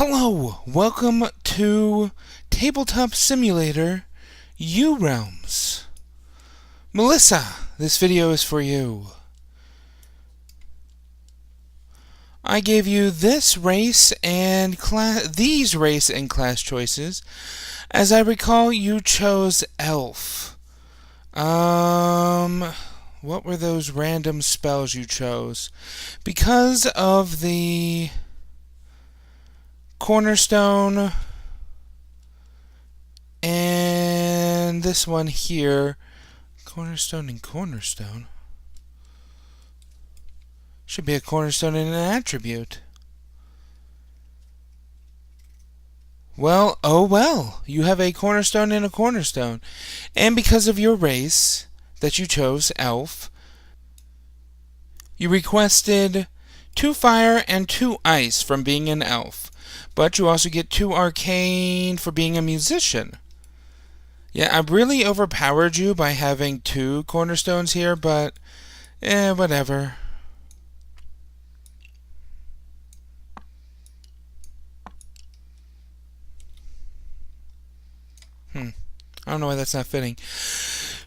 Hello, welcome to Tabletop Simulator URealms. Melissa, this video is for you. I gave you this race and these race and class choices. As I recall, you chose Elf. What were those random spells you chose? Because of the Cornerstone and this one here, Cornerstone and Cornerstone. Should be a cornerstone and an attribute. Well, oh well, you have a cornerstone and a cornerstone. And because of your race that you chose, Elf, you requested 2 fire and 2 ice from being an elf. But you also get 2 arcane for being a musician. Yeah, I really overpowered you by having 2 cornerstones here, but whatever. I don't know why that's not fitting.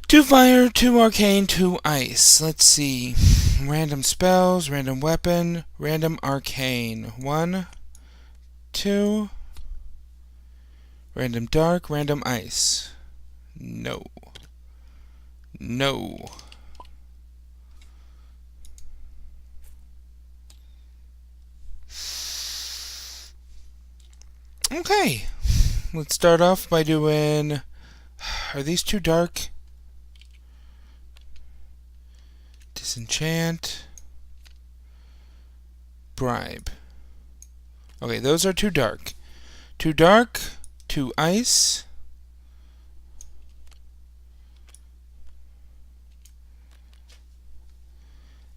2 fire, 2 arcane, 2 ice. Let's see. Random spells, random weapon, random arcane. 1, 2. Random dark, random ice. No. No. Okay. Let's start off by doing... Are these too dark? Disenchant. Bribe. Okay, those are too dark. 2 dark, 2 ice.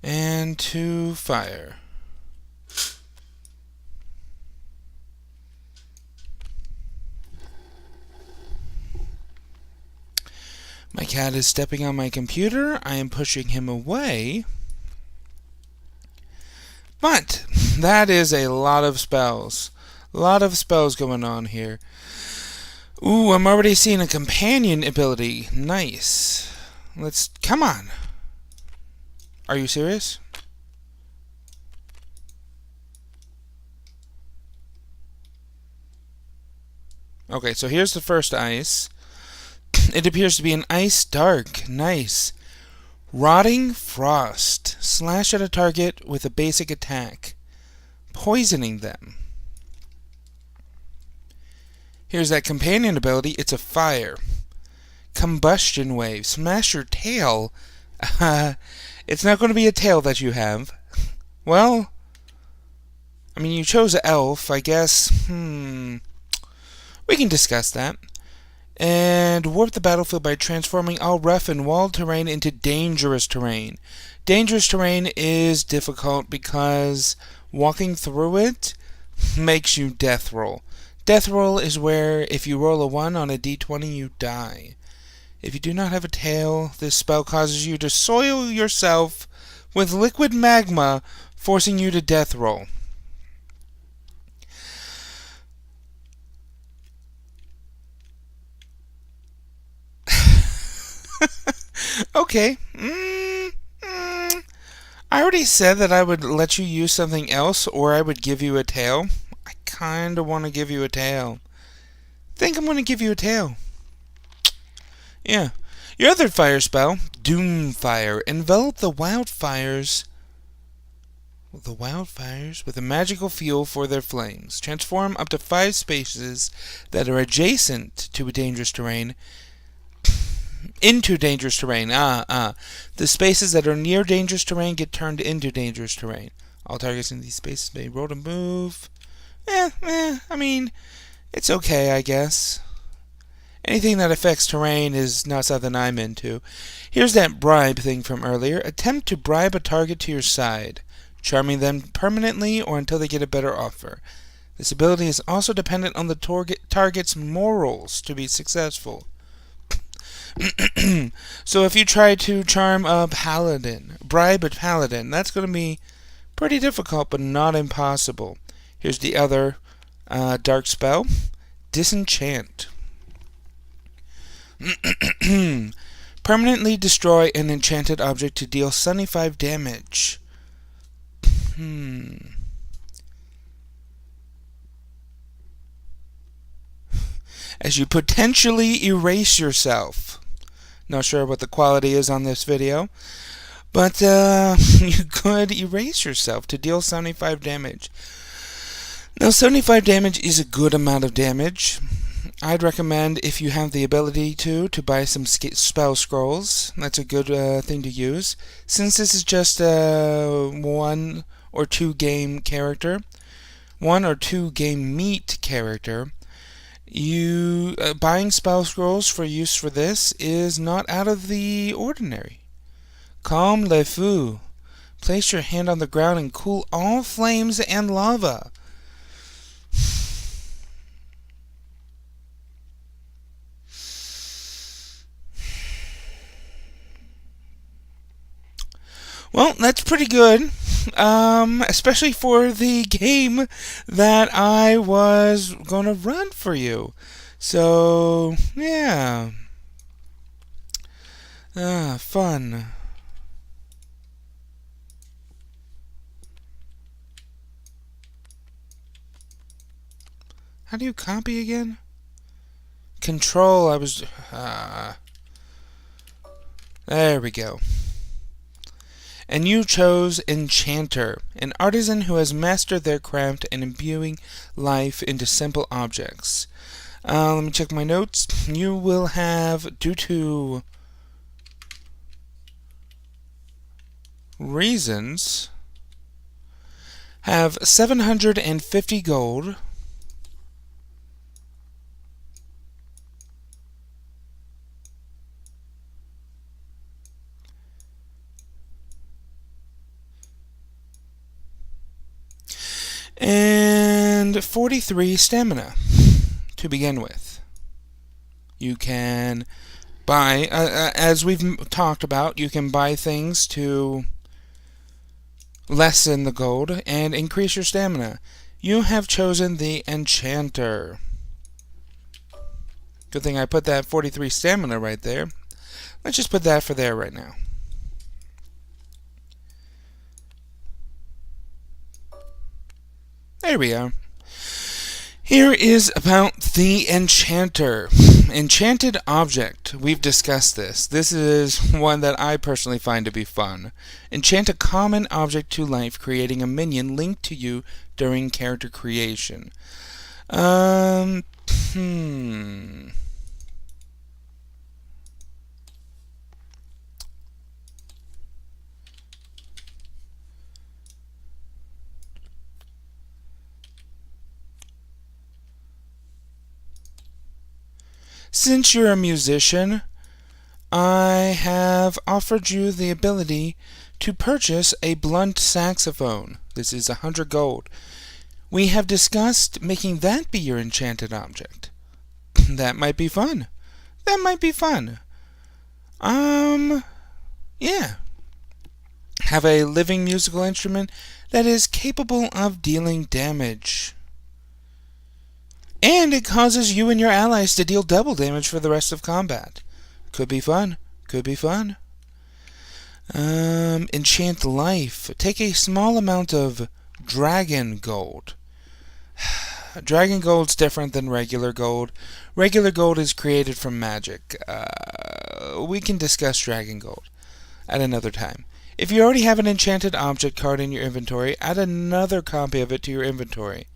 And 2 fire. My cat is stepping on my computer. I am pushing him away. But that is a lot of spells. A lot of spells going on here. Ooh, I'm already seeing a companion ability. Nice. Come on. Are you serious? Okay, so here's the first ice. It appears to be an ice dark. Nice. Rotting frost. Slash at a target with a basic attack, poisoning them. Here's that companion ability. It's a fire. Combustion wave. Smash your tail. It's not going to be a tail that you have. Well, I mean, you chose an elf, I guess. We can discuss that. And warp the battlefield by transforming all rough and walled terrain into dangerous terrain. Dangerous terrain is difficult because walking through it makes you death roll. Death roll is where if you roll a 1 on a d20, you die. If you do not have a tail, this spell causes you to soil yourself with liquid magma, forcing you to death roll. Okay. I already said that I would let you use something else, or I would give you a tail. I kinda want to give you a tail. Think I'm going to give you a tail. Yeah. Your other fire spell, Doomfire. Envelop the wildfires with a magical fuel for their flames. Transform up to 5 spaces that are adjacent to a dangerous terrain into dangerous terrain. The spaces that are near dangerous terrain get turned into dangerous terrain. All targets in these spaces may roll to move. I mean, it's okay, I guess. Anything that affects terrain is not something I'm into. Here's that bribe thing from earlier. Attempt to bribe a target to your side, charming them permanently or until they get a better offer. This ability is also dependent on the target's morals to be successful. So if you try to charm a paladin, bribe a paladin, that's going to be pretty difficult but not impossible. Here's the other Dark spell, disenchant. Permanently destroy an enchanted object to deal 75 damage. As you potentially erase yourself. Not sure what the quality is on this video, but you could erase yourself to deal 75 damage. Now, 75 damage is a good amount of damage. I'd recommend, if you have the ability to buy some spell scrolls. That's a good thing to use. Since this is just a 1 or 2 game character, 1 or 2 game meat character, you buying spell scrolls for use for this is not out of the ordinary. Calm le feu. Place your hand on the ground and cool all flames and lava. Well, that's pretty good, especially for the game that I was going to run for you. So, yeah. Fun. How do you copy again? Control, I was... there we go. And you chose Enchanter, an artisan who has mastered their craft and imbuing life into simple objects. Let me check my notes. You will have, due to reasons, have 750 gold, and 43 stamina to begin with. You can buy, as we've talked about, you can buy things to lessen the gold and increase your stamina. You have chosen the Enchanter. Good thing I put that 43 stamina right there. Let's just put that for there right now. There we are. Here is about the Enchanter. Enchanted object. We've discussed this. This is one that I personally find to be fun. Enchant a common object to life, creating a minion linked to you during character creation. Since you're a musician, I have offered you the ability to purchase a blunt saxophone. This is 100 gold. We have discussed making that be your enchanted object. That might be fun. That might be fun. Yeah. Have a living musical instrument that is capable of dealing damage. And it causes you and your allies to deal double damage for the rest of combat. Could be fun. Could be fun. Enchant life. Take a small amount of dragon gold. Dragon gold's different than regular gold. Regular gold is created from magic. We can discuss dragon gold at another time. If you already have an enchanted object card in your inventory, add another copy of it to your inventory.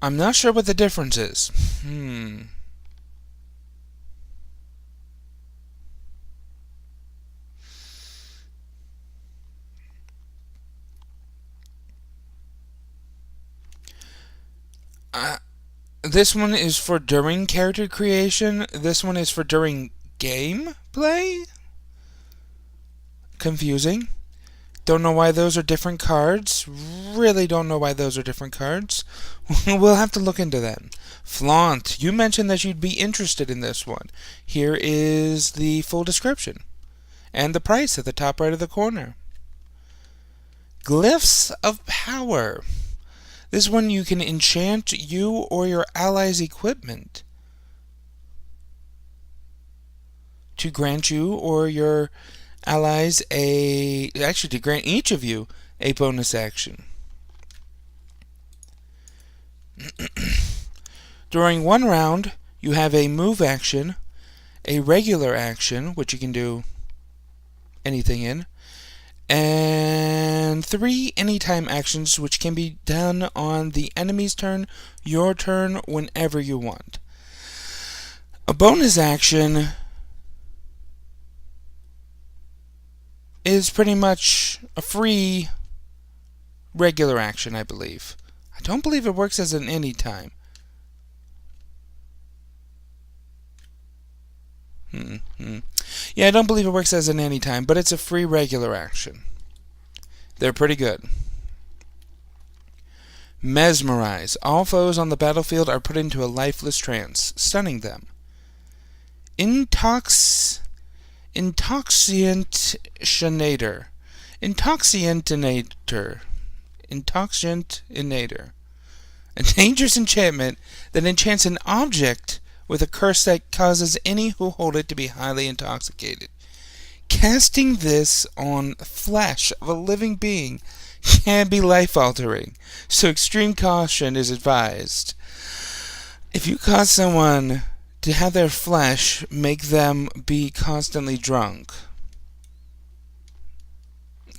I'm not sure what the difference is. Uh, this one is for during character creation. This one is for during gameplay? Confusing. Don't know why those are different cards. Really don't know why those are different cards. We'll have to look into that. Flaunt. You mentioned that you'd be interested in this one. Here is the full description. And the price at the top right of the corner. Glyphs of Power. This one you can enchant you or your allies' equipment to grant you or your allies to grant each of you a bonus action. During one round, you have a move action, a regular action, which you can do anything in, and 3 anytime actions, which can be done on the enemy's turn, your turn, whenever you want. A bonus action is pretty much a free regular action, I believe. I don't believe it works as an anytime. Yeah, I don't believe it works as an anytime, but it's a free regular action. They're pretty good. Mesmerize. All foes on the battlefield are put into a lifeless trance, stunning them. Intoxiantinator. A dangerous enchantment that enchants an object with a curse that causes any who hold it to be highly intoxicated. Casting this on flesh of a living being can be life-altering, so extreme caution is advised. If you cause someone to have their flesh make them be constantly drunk,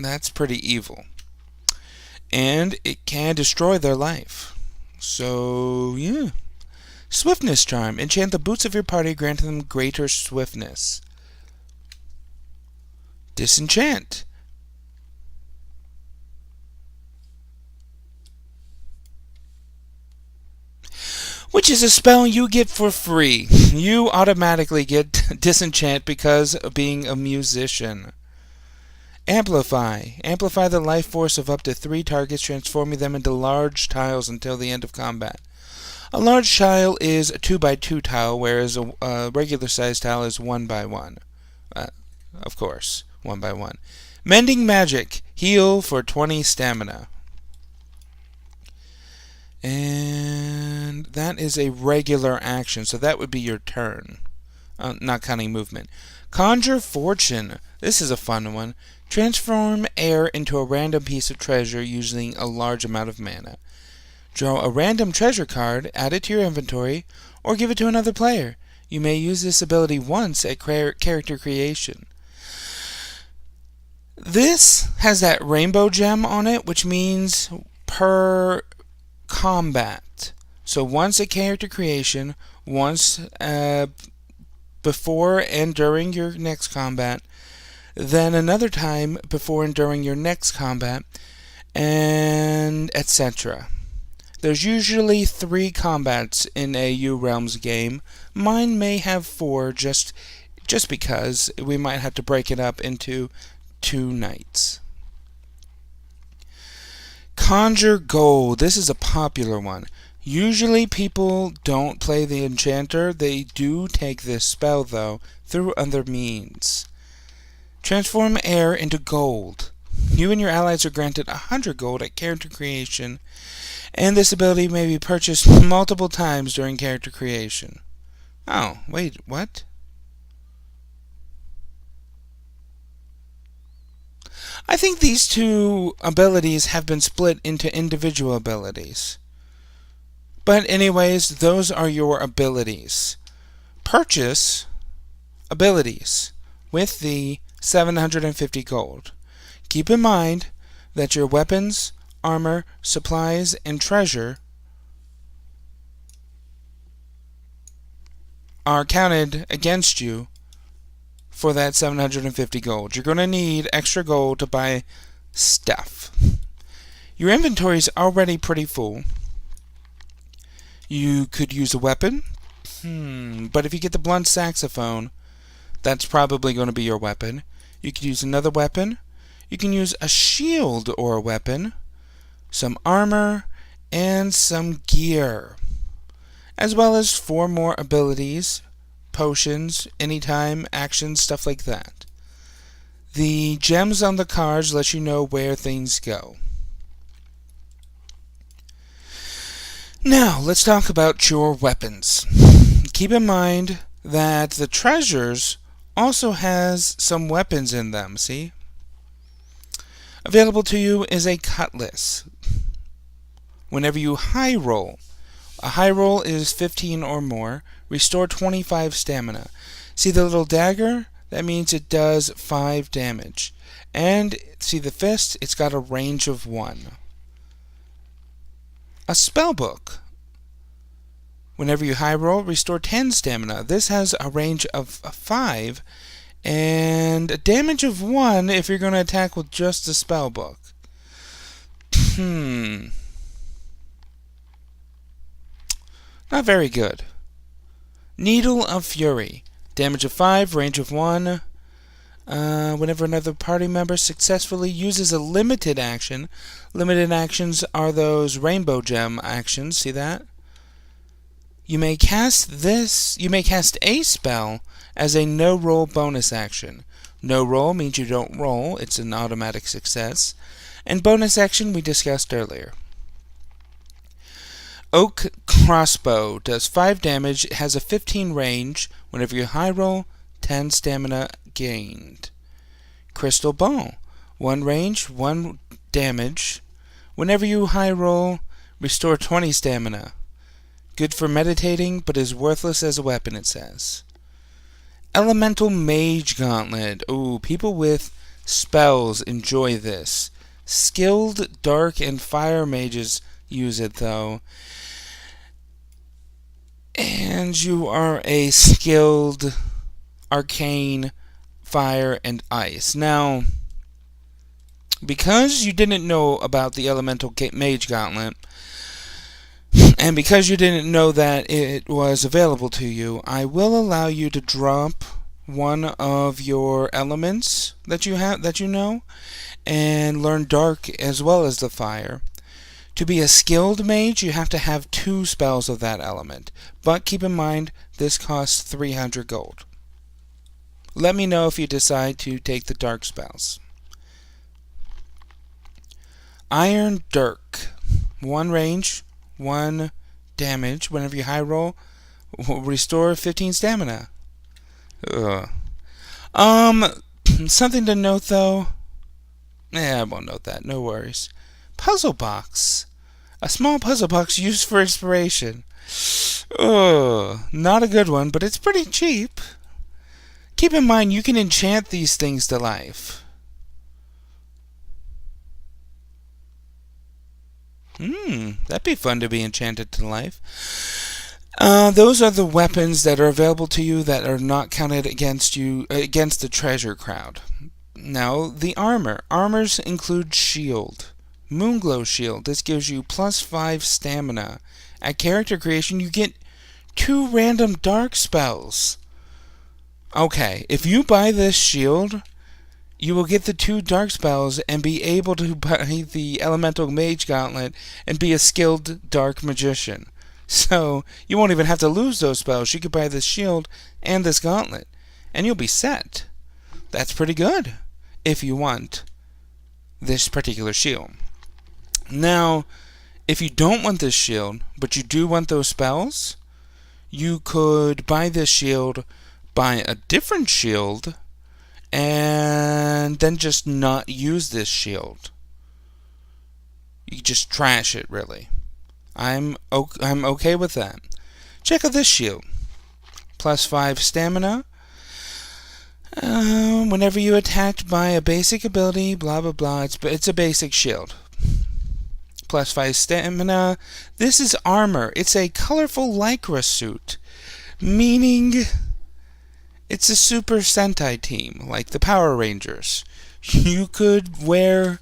that's pretty evil. And it can destroy their life. So, yeah. Swiftness Charm. Enchant the boots of your party, granting them greater swiftness. Disenchant. Which is a spell you get for free. You automatically get Disenchant because of being a musician. Amplify. Amplify the life force of up to 3 targets, transforming them into large tiles until the end of combat. A large tile is a 2x2 tile, whereas a regular sized tile is 1x1. Of course, 1x1. Mending Magic. Heal for 20 stamina. And that is a regular action, so that would be your turn. Not counting movement. Conjure Fortune. This is a fun one. Transform air into a random piece of treasure using a large amount of mana. Draw a random treasure card, add it to your inventory, or give it to another player. You may use this ability once at character creation. This has that rainbow gem on it, which means per combat. So once at character creation, once before and during your next combat, then another time before and during your next combat, and etc. There's usually 3 combats in a URealms game. Mine may have 4 just because we might have to break it up into 2 nights. Conjure Gold. This is a popular one. Usually people don't play the enchanter. They do take this spell, though, through other means. Transform air into gold. You and your allies are granted 100 gold at character creation, and this ability may be purchased multiple times during character creation. Oh, wait, what? I think these 2 abilities have been split into individual abilities. But anyways, those are your abilities. Purchase abilities with the 750 gold. Keep in mind that your weapons, armor, supplies, and treasure are counted against you for that 750 gold. You're going to need extra gold to buy stuff. Your inventory is already pretty full. You could use a weapon. But if you get the blunt saxophone, that's probably going to be your weapon. You could use another weapon. You can use a shield or a weapon, some armor, and some gear, as well as 4 more abilities, potions, anytime, actions, stuff like that. The gems on the cards let you know where things go. Now, let's talk about your weapons. Keep in mind that the treasures also has some weapons in them, see? Available to you is a cutlass. Whenever you high roll, a high roll is 15 or more, restore 25 stamina. See the little dagger? That means it does 5 damage. And see the fist? It's got a range of 1. A spellbook. Whenever you high roll, restore 10 stamina. This has a range of 5 and a damage of 1 if you're going to attack with just the spellbook. Not very good. Needle of Fury. Damage of 5, range of 1. Whenever another party member successfully uses a limited action, limited actions are those rainbow gem actions, see that? You may cast a spell as a no-roll bonus action. No roll means you don't roll, it's an automatic success. And bonus action we discussed earlier. Oak Crossbow does 5 damage, it has a 15 range. Whenever you high roll, 10 stamina gained. Crystal Bow, 1 range, 1 damage. Whenever you high roll, restore 20 stamina. Good for meditating, but is worthless as a weapon, it says. Elemental Mage Gauntlet. Ooh, people with spells enjoy this. Skilled Dark and Fire Mages use it, though. And you are a skilled Arcane, Fire, and Ice. Now, because you didn't know about the Elemental Mage Gauntlet, and because you didn't know that it was available to you, I will allow you to drop one of your elements that you know, and learn Dark as well as the Fire. To be a skilled mage, you have to have 2 spells of that element. But keep in mind, this costs 300 gold. Let me know if you decide to take the dark spells. Iron Dirk. 1 range, 1 damage. Whenever you high roll, will restore 15 stamina. Something to note though. I won't note that, no worries. Puzzle box. A small puzzle box used for inspiration. Not a good one, but it's pretty cheap. Keep in mind, you can enchant these things to life. That'd be fun to be enchanted to life. Those are the weapons that are available to you that are not counted against the treasure crowd. Now, the armor. Armors include shield. Moonglow Shield. This gives you plus 5 stamina. At character creation, you get 2 random dark spells. Okay, if you buy this shield, you will get the 2 dark spells and be able to buy the Elemental Mage Gauntlet and be a skilled dark magician. So, you won't even have to lose those spells. You could buy this shield and this gauntlet, and you'll be set. That's pretty good, if you want this particular shield. Now, if you don't want this shield, but you do want those spells, you could buy this shield, buy a different shield, and then just not use this shield. You just trash it, really. I'm okay with that. Check out this shield. Plus 5 stamina. Whenever you attacked by a basic ability, blah blah blah, it's a basic shield. Plus 5 stamina. This is armor. It's a colorful lycra suit, meaning it's a Super Sentai team, like the Power Rangers. You could wear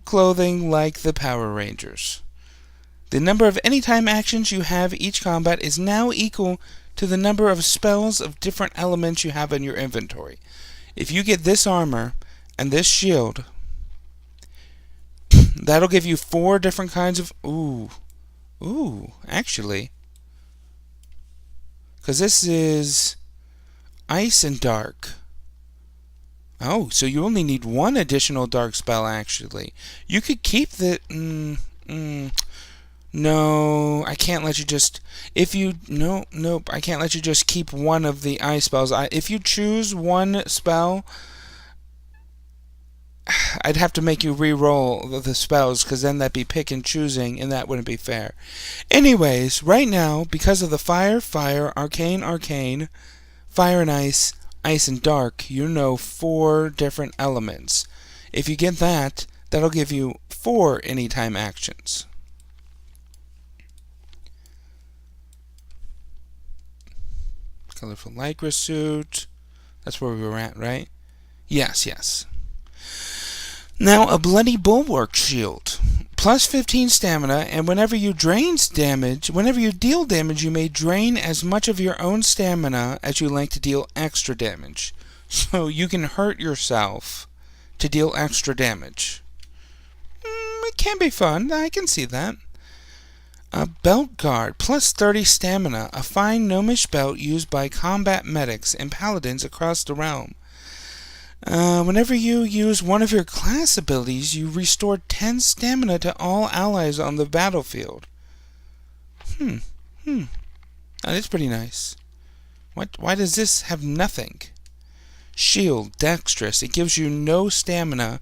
clothing like the Power Rangers. The number of anytime actions you have each combat is now equal to the number of spells of different elements you have in your inventory. If you get this armor and this shield, that'll give you 4 different kinds of... actually. Because this is ice and dark. Oh, so you only need 1 additional dark spell, actually. You could keep the... No, I can't let you just... Nope, I can't let you just keep 1 of the ice spells. If you choose 1 spell, I'd have to make you re-roll the spells, because then that'd be pick and choosing, and that wouldn't be fair. Anyways, right now, because of the fire, arcane, fire and ice and dark, you know 4 different elements. If you get that, that'll give you 4 anytime actions. Colorful lycra suit. That's where we were at, right? Yes. Now, a bloody bulwark shield. Plus 15 stamina, and whenever you deal damage, you may drain as much of your own stamina as you like to deal extra damage. So you can hurt yourself to deal extra damage. It can be fun. I can see that. A belt guard, plus 30 stamina, a fine gnomish belt used by combat medics and paladins across the realm. Whenever you use one of your class abilities, you restore 10 stamina to all allies on the battlefield. That is pretty nice. Why does this have nothing? Shield, dexterous, it gives you no stamina,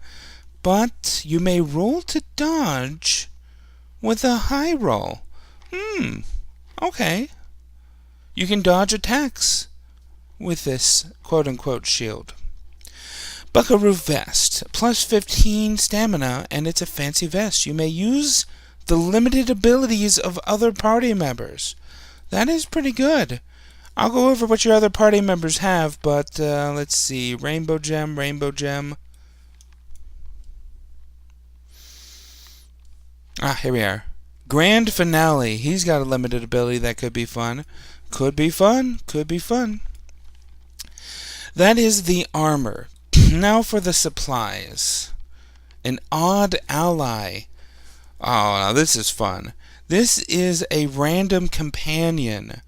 but you may roll to dodge with a high roll. Okay. You can dodge attacks with this quote-unquote shield. Buckaroo vest, plus 15 stamina, and it's a fancy vest. You may use the limited abilities of other party members. That is pretty good. I'll go over what your other party members have, but let's see. Rainbow gem. Here we are. Grand Finale. He's got a limited ability that could be fun. Could be fun. That is the armor. Now for the supplies. An odd ally. Oh, now this is fun. This is a random companion.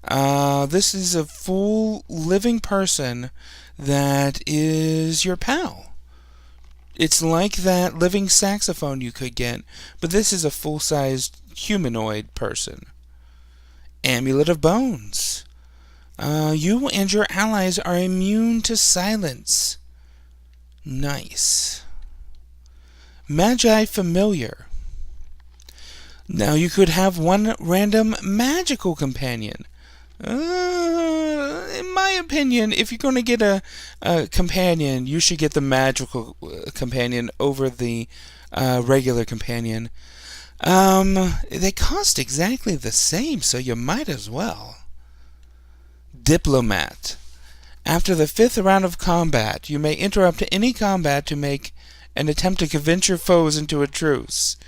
This is a full living person that is your pal. It's like that living saxophone you could get, but this is a full-sized humanoid person. Amulet of Bones. You and your allies are immune to silence. Nice. Magi Familiar. Now you could have one random magical companion. In my opinion, if you're going to get a companion, you should get the magical companion over the regular companion. They cost exactly the same, so you might as well. Diplomat. After the 5th round of combat, you may interrupt any combat to make an attempt to convince your foes into a truce,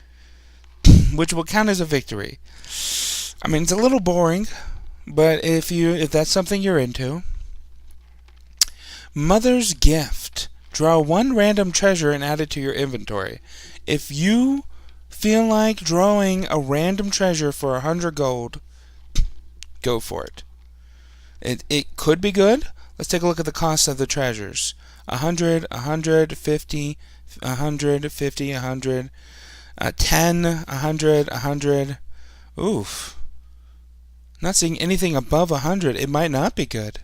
which will count as a victory. I mean, it's a little boring, but if that's something you're into. Mother's Gift. Draw 1 random treasure and add it to your inventory. If you feel like drawing a random treasure for 100 gold, go for it. It could be good. Let's take a look at the cost of the treasures. 100, 150, 150, 100, 10, 100, 100. Oof. Not seeing anything above 100. It might not be good.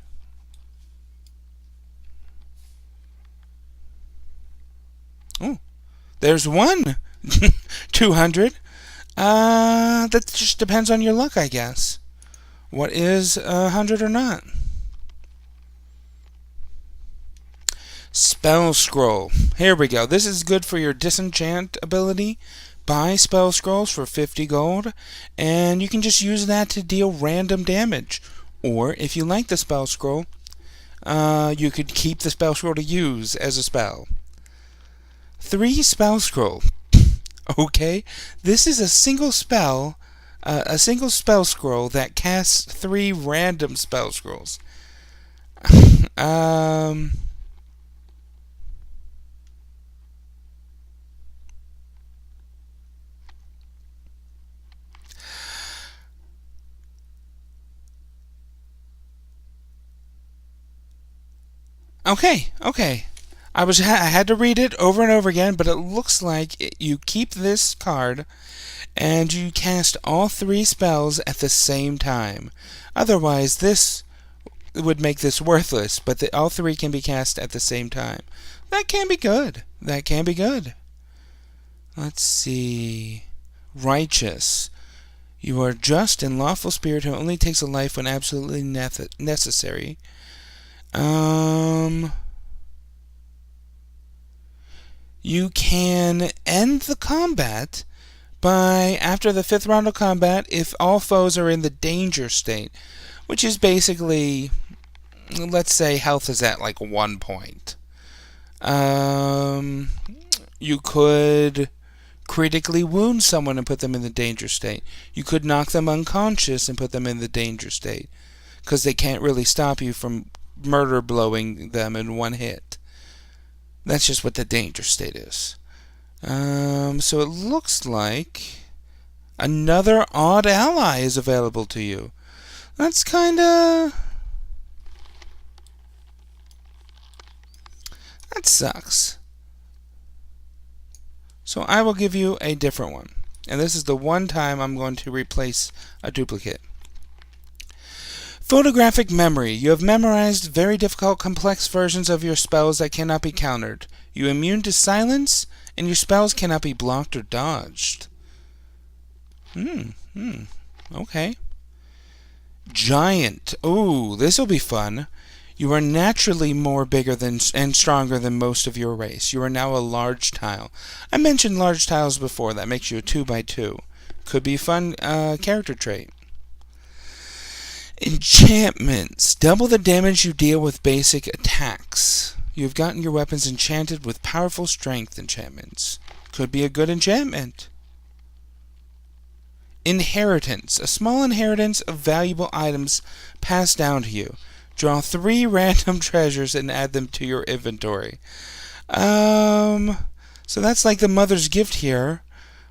Oh, there's one. 200. That just depends on your luck, I guess. What is 100 or not? Spell Scroll. Here we go. This is good for your disenchant ability. Buy spell scrolls for 50 gold, and you can just use that to deal random damage. Or, if you like the spell scroll, you could keep the spell scroll to use as a spell. 3 spell scroll. Okay, this is a single spell scroll that casts 3 random spell scrolls. um... Okay. I had to read it over and over again, but it looks like you keep this card and you cast all 3 spells at the same time. Otherwise, this would make this worthless, but all 3 can be cast at the same time. That can be good. Let's see. Righteous. You are just and lawful spirit who only takes a life when absolutely necessary. You can end the combat by after the 5th round of combat if all foes are in the danger state, which is basically, let's say health is at like 1 point. You could critically wound someone and put them in the danger state. You could knock them unconscious and put them in the danger state, because they can't really stop you from murder blowing them in 1 hit. That's just what the danger state is. So it looks like another odd ally is available to you. That's that sucks. So I will give you a different one. And this is the one time I'm going to replace a duplicate. Photographic memory. You have memorized very difficult, complex versions of your spells that cannot be countered. You are immune to silence, and your spells cannot be blocked or dodged. Okay. Giant. Ooh, this will be fun. You are naturally bigger and stronger than most of your race. You are now a large tile. I mentioned large tiles before. That makes you a 2x2. Could be a fun character trait. Enchantments. Double the damage you deal with basic attacks. You have gotten your weapons enchanted with powerful strength enchantments. Could be a good enchantment. Inheritance. A small inheritance of valuable items passed down to you. Draw 3 random treasures and add them to your inventory. So that's like the mother's gift here,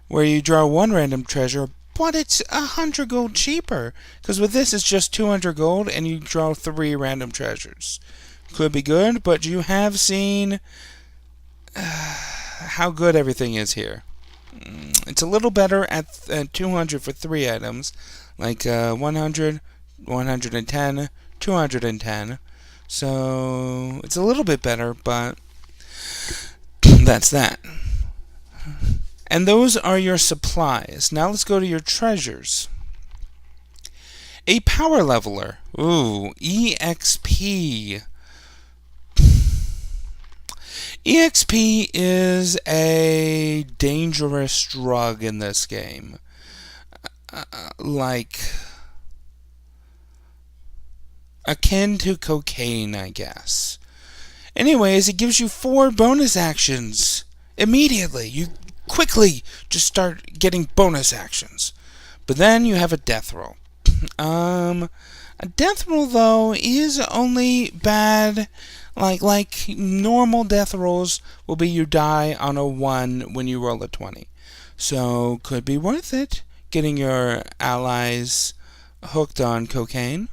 where you draw 1 random treasure, but it's 100 gold cheaper, because with this it's just 200 gold and you draw 3 random treasures. Could be good, but you have seen how good everything is here. It's a little better at 200 for 3 items, like 100, 110, 210. So it's a little bit better, but that's that. And those are your supplies. Now let's go to your treasures. A power leveler. Ooh, EXP. EXP is a dangerous drug in this game. Like akin to cocaine, I guess. Anyways, it gives you 4 bonus actions immediately. You quickly just start getting bonus actions. But then you have a death roll. A death roll, though, is only bad. Like normal death rolls will be you die on a 1 when you roll a 20. So, could be worth it getting your allies hooked on cocaine.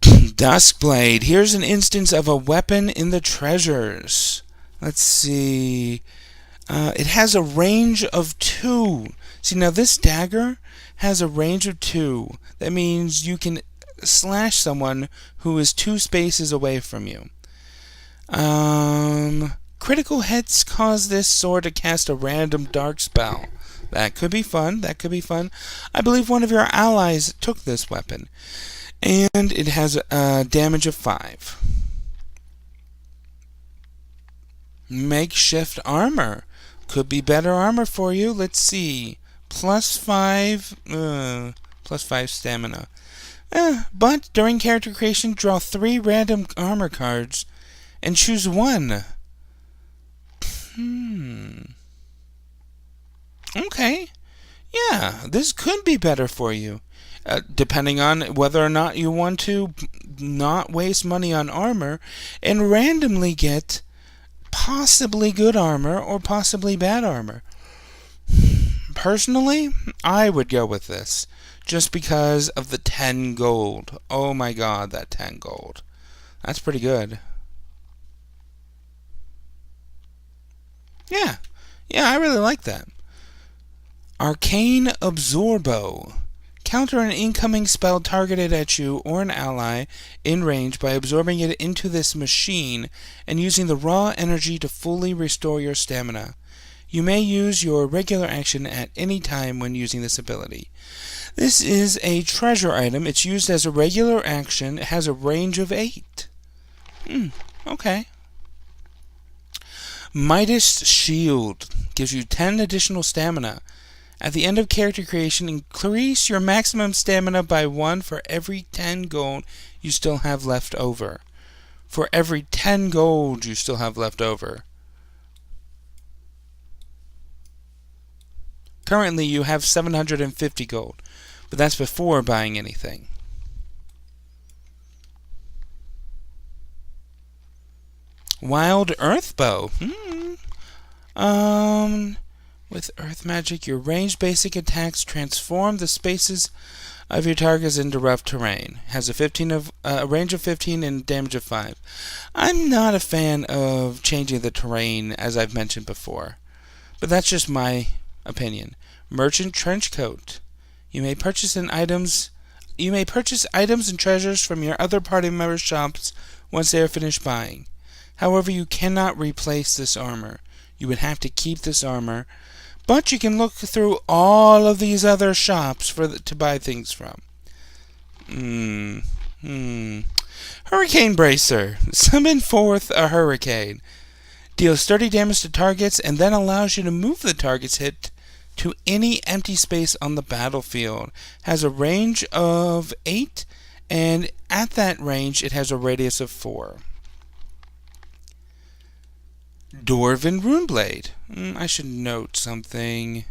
Duskblade. Here's an instance of a weapon in the treasures. Let's see. It has a range of 2. See, now this dagger has a range of 2. That means you can slash someone who is 2 spaces away from you. Critical hits cause this sword to cast a random dark spell. That could be fun. I believe one of your allies took this weapon. And it has a damage of 5. Makeshift armor. Could be better armor for you. Let's see. +5 stamina. But during character creation, draw 3 random armor cards and choose 1. Okay. Yeah, this could be better for you. Depending on whether or not you want to not waste money on armor and randomly get possibly good armor or possibly bad armor. Personally, I would go with this just because of the 10 gold. Oh my god, that 10 gold. That's pretty good. Yeah, I really like that. Arcane Absorbo. Counter an incoming spell targeted at you or an ally in range by absorbing it into this machine and using the raw energy to fully restore your stamina. You may use your regular action at any time when using this ability. This is a treasure item. It's used as a regular action. It has a range of 8. Okay. Midas Shield gives you 10 additional stamina. At the end of character creation, increase your maximum stamina by 1 for every 10 gold you still have left over. For every 10 gold you still have left over. Currently you have 750 gold, but that's before buying anything. Wild Earth Bow. With Earth Magic, your ranged basic attacks transform the spaces of your targets into rough terrain. Has a range of 15 and damage of 5. I'm not a fan of changing the terrain, as I've mentioned before, but that's just my opinion. Merchant Trenchcoat. You may purchase items and treasures from your other party members' shops once they are finished buying. However, you cannot replace this armor. You would have to keep this armor, but you can look through all of these other shops to buy things from. Hurricane Bracer. Summon forth a hurricane. Deals 30 damage to targets and then allows you to move the target's hit to any empty space on the battlefield. Has a range of 8, and at that range it has a radius of 4. Dwarven Runeblade. I should note something.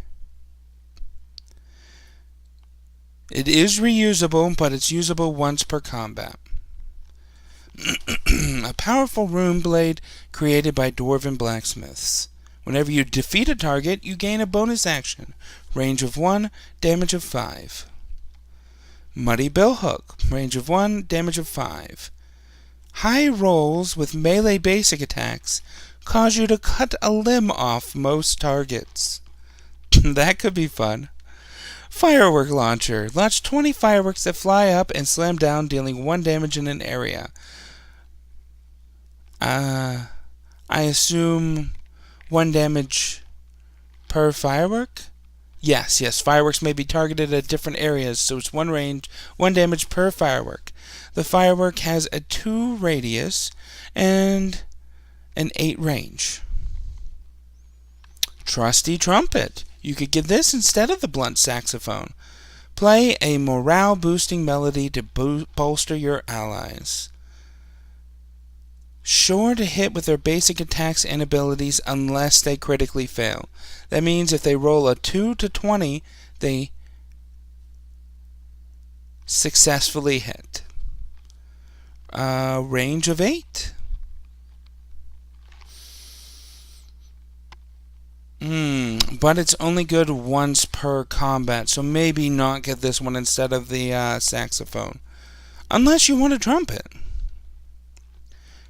It is reusable, but it's usable once per combat. A powerful rune blade created by Dwarven blacksmiths. Whenever you defeat a target, you gain a bonus action. Range of 1, damage of 5. Muddy Billhook. Range of 1, damage of 5. High rolls with melee basic attacks cause you to cut a limb off most targets. That could be fun. Firework Launcher. Launch 20 fireworks that fly up and slam down, dealing 1 damage in an area. I assume 1 damage per firework? Yes, fireworks may be targeted at different areas, so it's 1 damage per firework. The firework has a 2 radius and an 8 range. Trusty Trumpet. You could get this instead of the blunt saxophone. Play a morale-boosting melody to bolster your allies. Sure to hit with their basic attacks and abilities unless they critically fail. That means if they roll a 2 to 20, they successfully hit. Range of 8. But it's only good once per combat, so maybe not get this one instead of the saxophone. Unless you want a trumpet.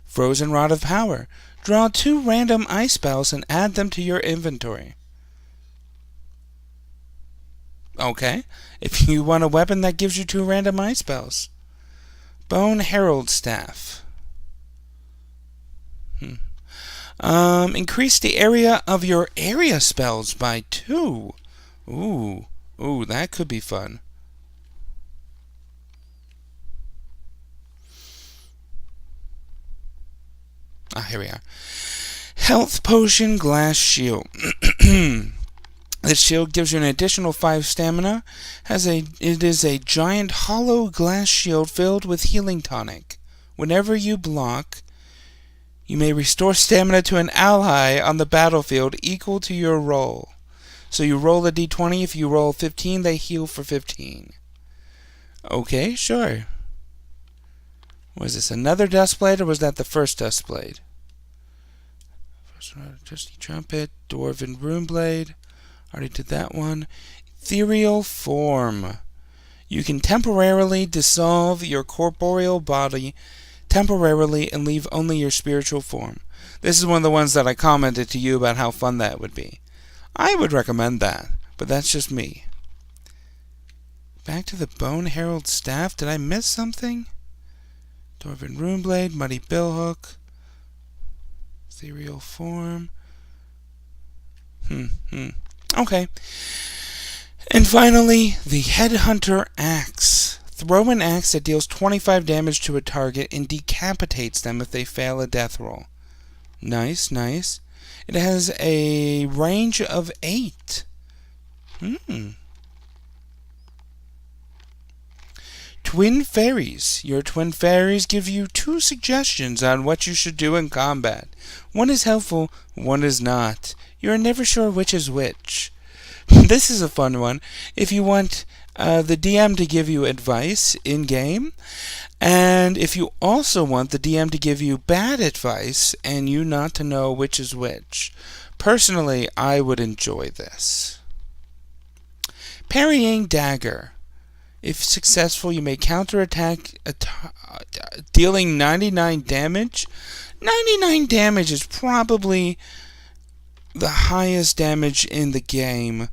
Frozen Rod of Power. Draw 2 random ice spells and add them to your inventory. Okay, if you want a weapon that gives you 2 random ice spells. Bone Herald Staff. Increase the area of your area spells by 2. Ooh, that could be fun. Here we are. Health Potion Glass Shield. This shield gives you an additional 5 stamina. It is a giant hollow glass shield filled with healing tonic. Whenever you block, you may restore stamina to an ally on the battlefield equal to your roll. So you roll a d20. If you roll 15, they heal for 15. Okay, sure. Was this another Dustblade, or was that the first Dustblade? Trusty Trumpet, Dwarven Runeblade. Already did that one. Ethereal Form. You can temporarily dissolve your corporeal body temporarily and leave only your spiritual form. This is one of the ones that I commented to you about how fun that would be. I would recommend that, but that's just me. Back to the Bone Herald Staff. Did I miss something? Dwarven Runeblade, Muddy Billhook, Ethereal Form. Okay. And finally, the Headhunter Axe. Throw an axe that deals 25 damage to a target and decapitates them if they fail a death roll. Nice, nice. It has a range of 8. Twin Fairies. Your Twin Fairies give you 2 suggestions on what you should do in combat. One is helpful, one is not. You are never sure which is which. This is a fun one. If you want the DM to give you advice in-game, and if you also want the DM to give you bad advice and you not to know which is which. Personally, I would enjoy this. Parrying Dagger. If successful, you may counterattack dealing 99 damage. 99 damage is probably the highest damage in the game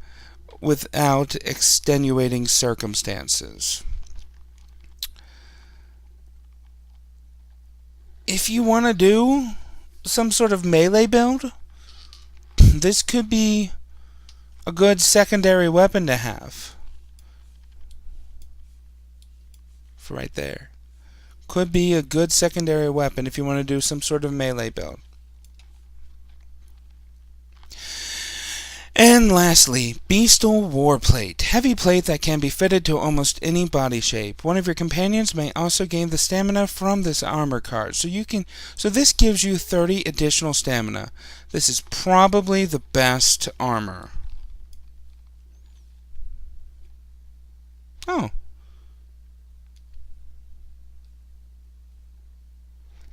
without extenuating circumstances. If you want to do some sort of melee build, this could be a good secondary weapon to have. Right there. Could be a good secondary weapon if you want to do some sort of melee build. And lastly, Beastal Warplate. Heavy plate that can be fitted to almost any body shape. One of your companions may also gain the stamina from this armor card. So this gives you 30 additional stamina. This is probably the best armor. Oh.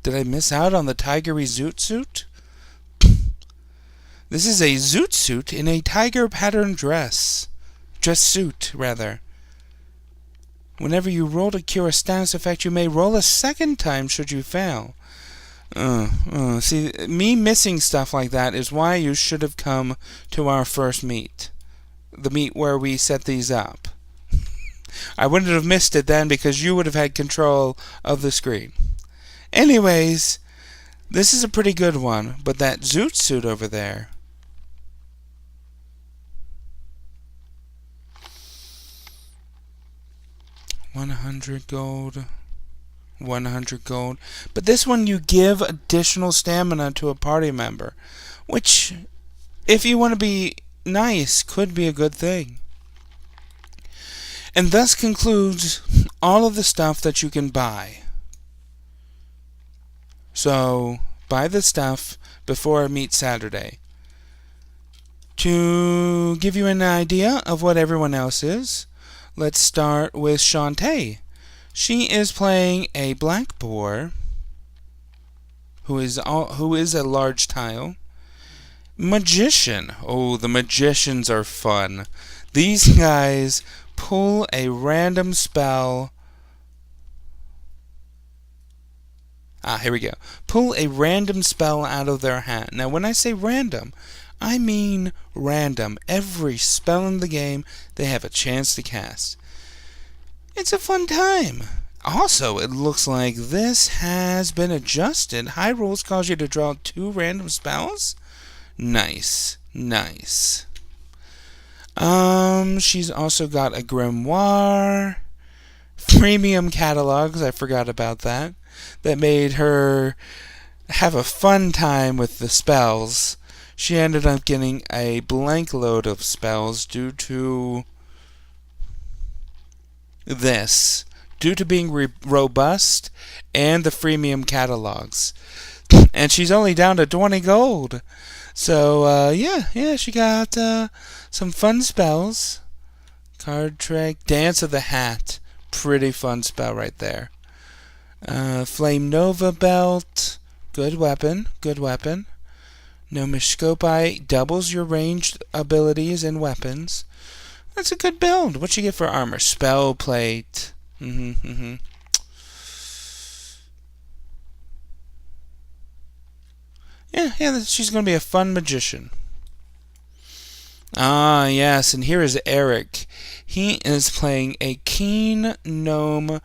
Did I miss out on the tigery zoot suit? This is a zoot suit in a tiger pattern dress. Dress suit, rather. Whenever you roll to cure a status effect, you may roll a second time should you fail. See, me missing stuff like that is why you should have come to our first meet. The meet where we set these up. I wouldn't have missed it then because you would have had control of the screen. Anyways, this is a pretty good one, but that zoot suit over there. $100 gold. 100 gold. But this one you give additional stamina to a party member, which, if you want to be nice, could be a good thing. And thus concludes all of the stuff that you can buy. So, buy the stuff before Meet Saturday. To give you an idea of what everyone else is, let's start with Shantae. She is playing a black boar, who is a large tile. Magician. Oh, the magicians are fun. These guys pull a random spell. Here we go. Pull a random spell out of their hat. Now, when I say random, I mean random. Every spell in the game they have a chance to cast. It's a fun time. Also, it looks like this has been adjusted. High Rules calls you to draw 2 random spells. Nice. Nice. She's also got a grimoire. Premium catalogs, I forgot about that. That made her have a fun time with the spells. She ended up getting a blank load of spells due to this. Due to being robust and the freemium catalogs. And she's only down to 20 gold. So, yeah, she got some fun spells. Card trick, Dance of the Hat. Pretty fun spell right there. Flame Nova Belt. Good weapon, good weapon. Gnomish Scope Eye doubles your ranged abilities and weapons. That's a good build. What you get for armor? Spell Plate. Yeah, she's going to be a fun magician. Ah, yes, and here is Eric. He is playing a Keen Gnome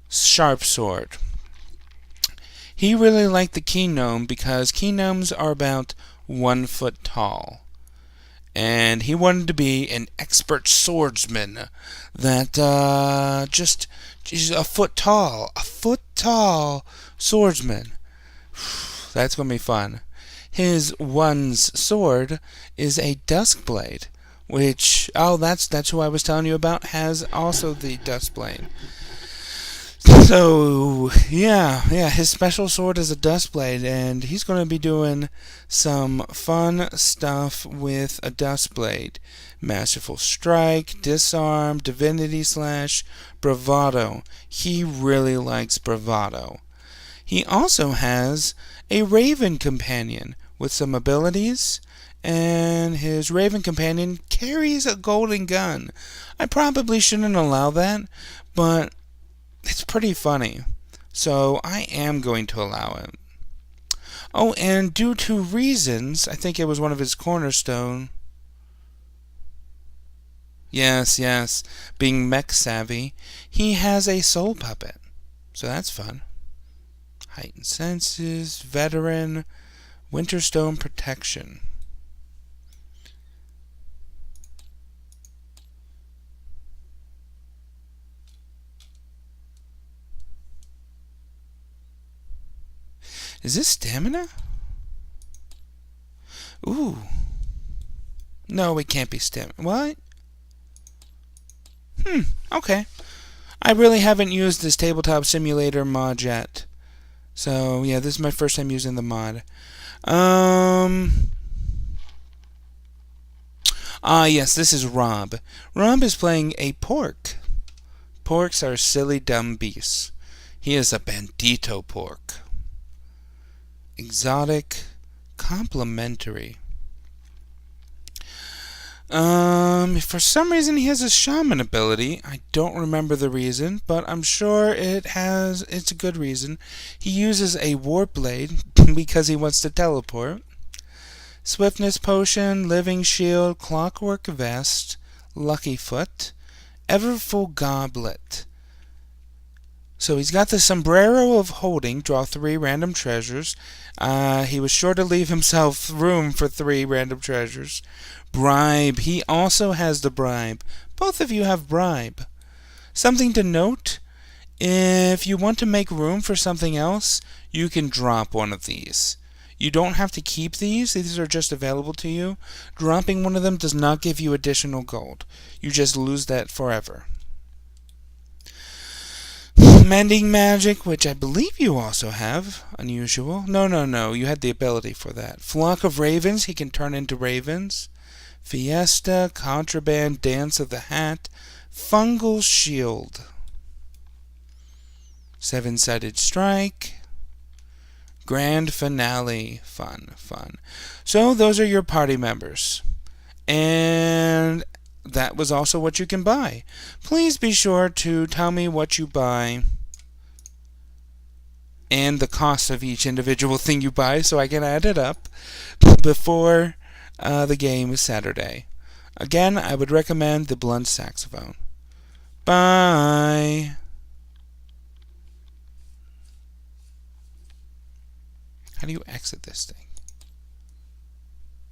Sharp Sword. He really liked the Keen Gnome because Keen Gnomes are about 1 foot tall. And he wanted to be an expert swordsman that just a foot tall swordsman. That's going to be fun. His one's sword is a Duskblade, which, that's who I was telling you about, has also the Duskblade. So, yeah, his special sword is a Duskblade, and he's going to be doing some fun stuff with a Duskblade. Masterful Strike, Disarm, Divinity Slash, Bravado. He really likes Bravado. He also has a Raven Companion with some abilities, and his Raven Companion carries a golden gun. I probably shouldn't allow that, but it's pretty funny, so I am going to allow it. Oh, and due to reasons, I think it was one of his cornerstone. Yes, being mech savvy, he has a soul puppet, so that's fun. Heightened senses, veteran, Winterstone protection. Is this stamina? Ooh. No, it can't be stamina. What? Okay. I really haven't used this tabletop simulator mod yet. So, yeah, this is my first time using the mod. Yes, this is Rob. Rob is playing a pork. Porks are silly, dumb beasts. He is a bandito pork. Exotic, complementary. For some reason he has a shaman ability. I don't remember the reason, but I'm sure it's a good reason. He uses a warp blade because he wants to teleport. Swiftness potion, living shield, clockwork vest, lucky foot, everfull goblet. So he's got the sombrero of holding, draw 3 random treasures. He was sure to leave himself room for 3 random treasures. Bribe, he also has the bribe. Both of you have bribe. Something to note, if you want to make room for something else, you can drop one of these. You don't have to keep these are just available to you. Dropping one of them does not give you additional gold. You just lose that forever. Mending magic, which I believe you also have. Unusual. No, you had the ability for that. Flock of ravens, he can turn into ravens. Fiesta, contraband, dance of the hat, fungal shield. 7-sided strike. Grand finale. Fun. So those are your party members. And that was also what you can buy. Please be sure to tell me what you buy and the cost of each individual thing you buy so I can add it up before the game is Saturday. Again, I would recommend the blunt saxophone. Bye. How do you exit this thing?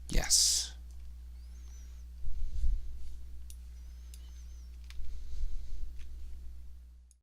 Yes.